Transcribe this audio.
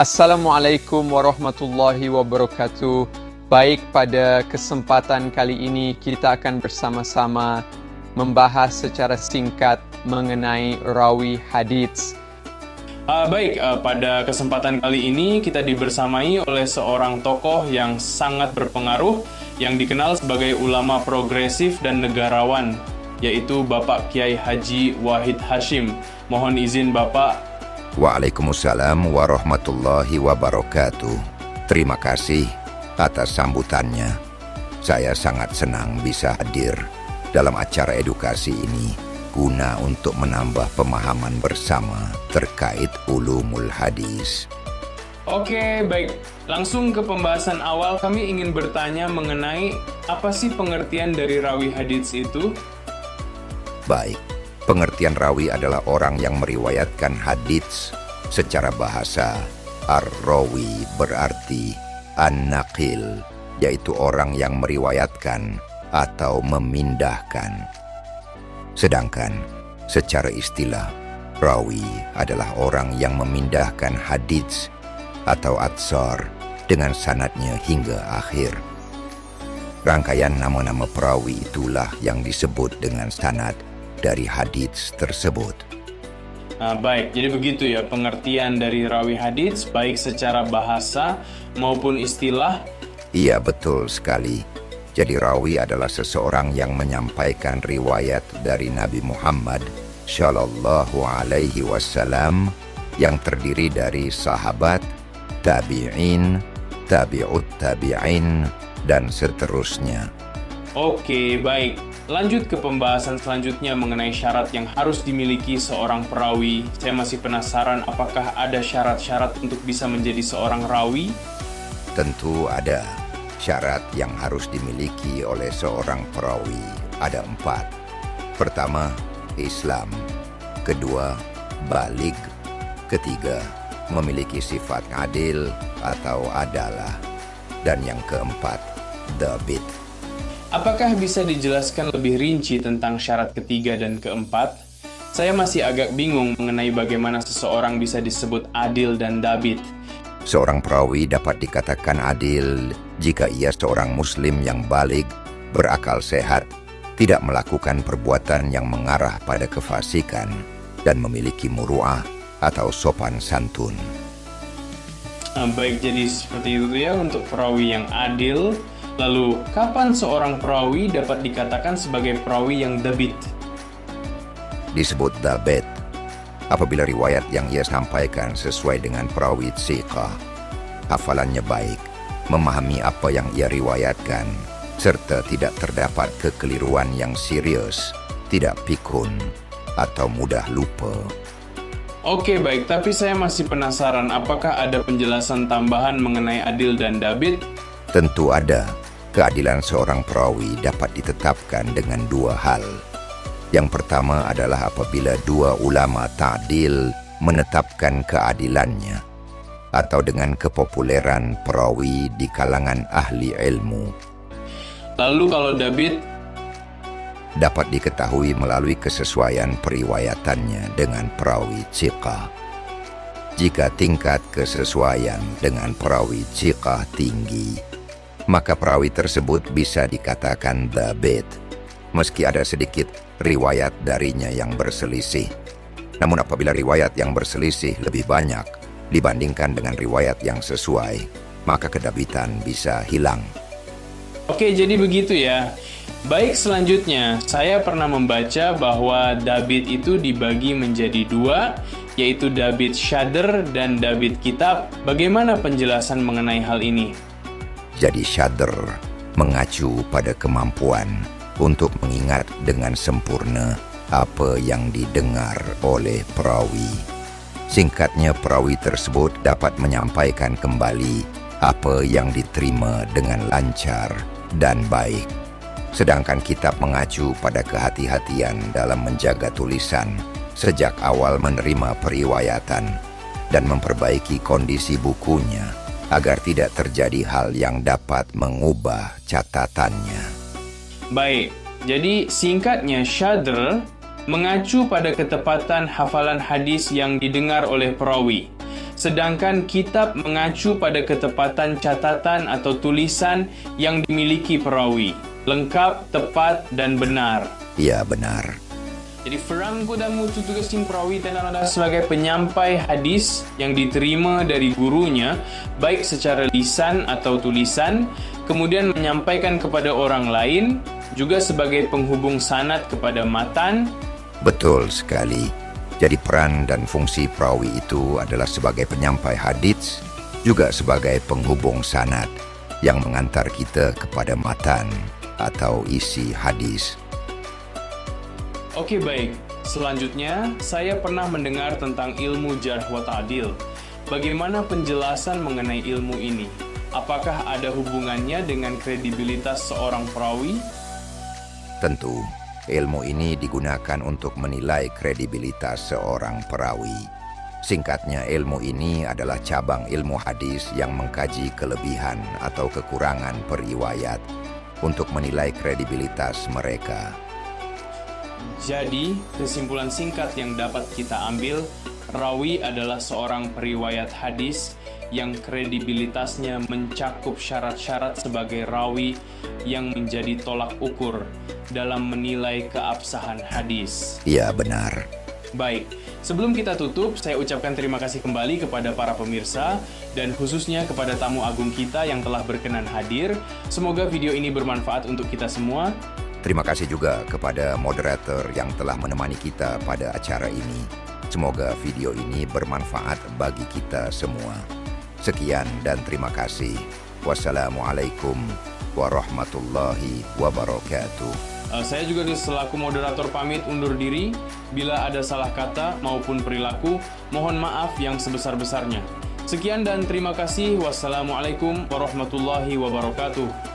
Assalamualaikum warahmatullahi wabarakatuh. Baik, pada kesempatan kali ini kita akan bersama-sama membahas secara singkat mengenai rawi hadits. Pada kesempatan kali ini kita dibersamai oleh seorang tokoh yang sangat berpengaruh yang dikenal sebagai ulama progresif dan negarawan, yaitu Bapak Kiai Haji Wahid Hasyim. Mohon izin Bapak. Waalaikumsalam warahmatullahi wabarakatuh. Terima kasih atas sambutannya. Saya sangat senang bisa hadir dalam acara edukasi ini guna untuk menambah pemahaman bersama terkait ulumul hadis. Oke, baik. Langsung ke pembahasan awal, kami ingin bertanya mengenai apa sih pengertian dari rawi hadits itu? Baik, pengertian rawi adalah orang yang meriwayatkan hadits secara bahasa. Ar-rawi berarti an-naqil, yaitu orang yang meriwayatkan atau memindahkan. Sedangkan secara istilah, rawi adalah orang yang memindahkan hadits atau atsar dengan sanadnya hingga akhir. Rangkaian nama-nama perawi itulah yang disebut dengan sanad dari hadits tersebut. Baik, jadi begitu ya pengertian dari rawi hadits, baik secara bahasa maupun istilah. Iya, betul sekali. Jadi rawi adalah seseorang yang menyampaikan riwayat dari Nabi Muhammad Shallallahu Alaihi Wasallam yang terdiri dari sahabat, tabi'in, tabi'ut tabi'in, dan seterusnya. Oke, baik. Lanjut ke pembahasan selanjutnya mengenai syarat yang harus dimiliki seorang perawi. Saya masih penasaran apakah ada syarat-syarat untuk bisa menjadi seorang rawi? Tentu ada. Syarat yang harus dimiliki oleh seorang perawi ada 4. Pertama, Islam. Kedua, baligh. Ketiga, memiliki sifat adil atau adalah. Dan yang keempat, dhabit. Apakah bisa dijelaskan lebih rinci tentang syarat ketiga dan keempat? Saya masih agak bingung mengenai bagaimana seseorang bisa disebut adil dan dhabit. Seorang perawi dapat dikatakan adil jika ia seorang muslim yang baligh, berakal sehat, tidak melakukan perbuatan yang mengarah pada kefasikan, dan memiliki muru'ah atau sopan santun. Baik, jadi seperti itu ya untuk perawi yang adil. Lalu, kapan seorang perawi dapat dikatakan sebagai perawi yang dhabit? Disebut dhabit apabila riwayat yang ia sampaikan sesuai dengan perawi thiqah, hafalannya baik, memahami apa yang ia riwayatkan, serta tidak terdapat kekeliruan yang serius, tidak pikun, atau mudah lupa. Oke, baik, tapi saya masih penasaran apakah ada penjelasan tambahan mengenai adil dan dhabit? Tentu ada. Keadilan seorang perawi dapat ditetapkan dengan 2 hal. Yang pertama adalah apabila 2 ulama ta'dil menetapkan keadilannya, atau dengan kepopuleran perawi di kalangan ahli ilmu. Lalu kalau dhabit? Dapat diketahui melalui kesesuaian periwayatannya dengan perawi thiqah. Jika tingkat kesesuaian dengan perawi thiqah tinggi, maka perawi tersebut bisa dikatakan dhabit, meski ada sedikit riwayat darinya yang berselisih. Namun apabila riwayat yang berselisih lebih banyak dibandingkan dengan riwayat yang sesuai, maka kedhabitan bisa hilang. Oke, jadi begitu ya. Baik, selanjutnya, saya pernah membaca bahwa dhabit itu dibagi menjadi 2, yaitu dhabit syadr dan dhabit kitab. Bagaimana penjelasan mengenai hal ini? Jadi syadr mengacu pada kemampuan untuk mengingat dengan sempurna apa yang didengar oleh perawi. Singkatnya, perawi tersebut dapat menyampaikan kembali apa yang diterima dengan lancar dan baik. Sedangkan kitab mengacu pada kehati-hatian dalam menjaga tulisan sejak awal menerima periwayatan dan memperbaiki kondisi bukunya agar tidak terjadi hal yang dapat mengubah catatannya. Baik, jadi singkatnya syadr mengacu pada ketepatan hafalan hadis yang didengar oleh perawi. sedangkan kitab mengacu pada ketepatan catatan atau tulisan yang dimiliki perawi, lengkap, tepat, dan benar. Ya, benar. Jadi Farang Kudamu tugasing perawi dan adalah sebagai penyampai hadis yang diterima dari gurunya, baik secara lisan atau tulisan, kemudian menyampaikan kepada orang lain, juga sebagai penghubung sanad kepada matan. Betul sekali. Jadi peran dan fungsi perawi itu adalah sebagai penyampai hadits, juga sebagai penghubung sanad yang mengantar kita kepada matan atau isi hadis. Oke, baik. Selanjutnya, saya pernah mendengar tentang ilmu jarh wa ta'dil. Bagaimana penjelasan mengenai ilmu ini? Apakah ada hubungannya dengan kredibilitas seorang perawi? Tentu, ilmu ini digunakan untuk menilai kredibilitas seorang perawi. Singkatnya, ilmu ini adalah cabang ilmu hadis yang mengkaji kelebihan atau kekurangan periwayat untuk menilai kredibilitas mereka. Jadi, kesimpulan singkat yang dapat kita ambil, rawi adalah seorang periwayat hadis yang kredibilitasnya mencakup syarat-syarat sebagai rawi yang menjadi tolak ukur dalam menilai keabsahan hadis. Iya, benar. Baik, sebelum kita tutup, saya ucapkan terima kasih kembali kepada para pemirsa dan khususnya kepada tamu agung kita yang telah berkenan hadir. Semoga video ini bermanfaat untuk kita semua. Terima kasih juga kepada moderator yang telah menemani kita pada acara ini. Semoga video ini bermanfaat bagi kita semua. Sekian dan terima kasih. Wassalamualaikum warahmatullahi wabarakatuh. Saya juga selaku moderator pamit undur diri. Bila ada salah kata maupun perilaku, mohon maaf yang sebesar-besarnya. Sekian dan terima kasih. Wassalamualaikum warahmatullahi wabarakatuh.